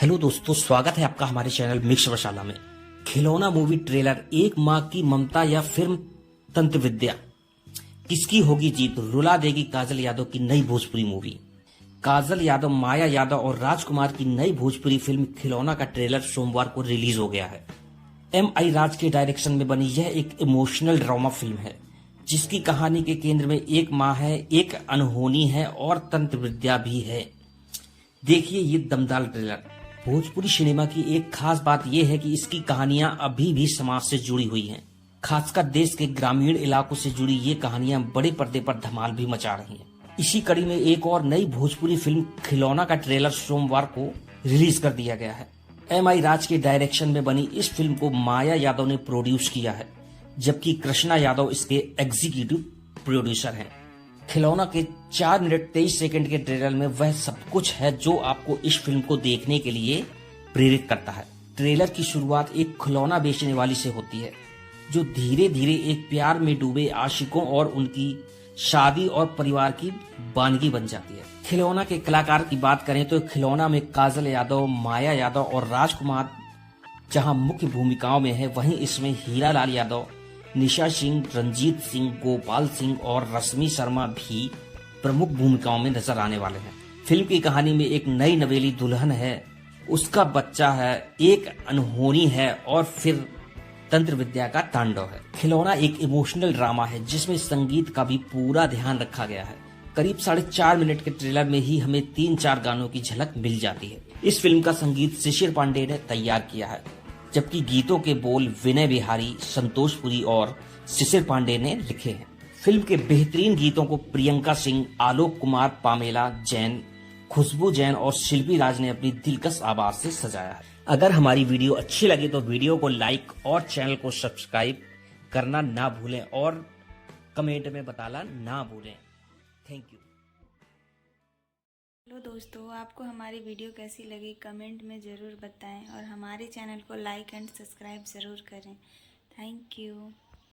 Hello दोस्तों, स्वागत है आपका हमारे चैनल मिक्स मसाला में। खिलौना मूवी ट्रेलर, एक माँ की ममता या फिल्म तंत्र विद्या, किसकी होगी जीत, रुला देगी काजल यादव की नई भोजपुरी मूवी। काजल यादव, माया यादव और राजकुमार की नई भोजपुरी फिल्म खिलौना का ट्रेलर सोमवार को रिलीज हो गया है। M.I. राज के डायरेक्शन में बनी यह एक इमोशनल ड्रामा फिल्म है, जिसकी कहानी के केंद्र में एक माँ है, एक अनहोनी है और तंत्र विद्या भी है। देखिए ये दमदार ट्रेलर। भोजपुरी सिनेमा की एक खास बात यह है कि इसकी कहानियां अभी भी समाज से जुड़ी हुई हैं। खासकर देश के ग्रामीण इलाकों से जुड़ी ये कहानियां बड़े पर्दे पर धमाल भी मचा रही हैं। इसी कड़ी में एक और नई भोजपुरी फिल्म खिलौना का ट्रेलर सोमवार को रिलीज कर दिया गया है। M.I. राज के डायरेक्शन में बनी इस फिल्म को माया यादव ने प्रोड्यूस किया है, जबकि कृष्णा यादव इसके एग्जीक्यूटिव प्रोड्यूसर हैं। खिलौना के 4 मिनट 23 सेकंड के ट्रेलर में वह सब कुछ है जो आपको इस फिल्म को देखने के लिए प्रेरित करता है। ट्रेलर की शुरुआत एक खिलौना बेचने वाली से होती है, जो धीरे धीरे एक प्यार में डूबे आशिकों और उनकी शादी और परिवार की वानगी बन जाती है। खिलौना के कलाकार की बात करें तो खिलौना में काजल यादव, माया यादव और राजकुमार जहां मुख्य भूमिकाओं में है, वहीं इसमें हीरा लाल यादव, निशा सिंह, रंजीत सिंह, गोपाल सिंह और रश्मि शर्मा भी प्रमुख भूमिकाओं में नजर आने वाले हैं। फिल्म की कहानी में एक नई नवेली दुल्हन है, उसका बच्चा है, एक अनहोनी है और फिर तंत्र विद्या का तांडव है। खिलौना एक इमोशनल ड्रामा है जिसमें संगीत का भी पूरा ध्यान रखा गया है। करीब 4.5 मिनट के ट्रेलर में ही हमें 3-4 गानों की झलक मिल जाती है। इस फिल्म का संगीत शिशिर पांडे ने तैयार किया है, जबकि गीतों के बोल विनय बिहारी, संतोष पुरी और शिशिर पांडे ने लिखे हैं। फिल्म के बेहतरीन गीतों को प्रियंका सिंह, आलोक कुमार, पामेला जैन, खुशबू जैन और शिल्पी राज ने अपनी दिलकश आवाज से सजाया है। अगर हमारी वीडियो अच्छी लगी तो वीडियो को लाइक और चैनल को सब्सक्राइब करना ना भूलें और कमेंट में बताना ना भूलें। Thank you. हेलो दोस्तों, आपको हमारी वीडियो कैसी लगी कमेंट में ज़रूर बताएं और हमारे चैनल को लाइक एंड सब्सक्राइब ज़रूर करें। Thank you.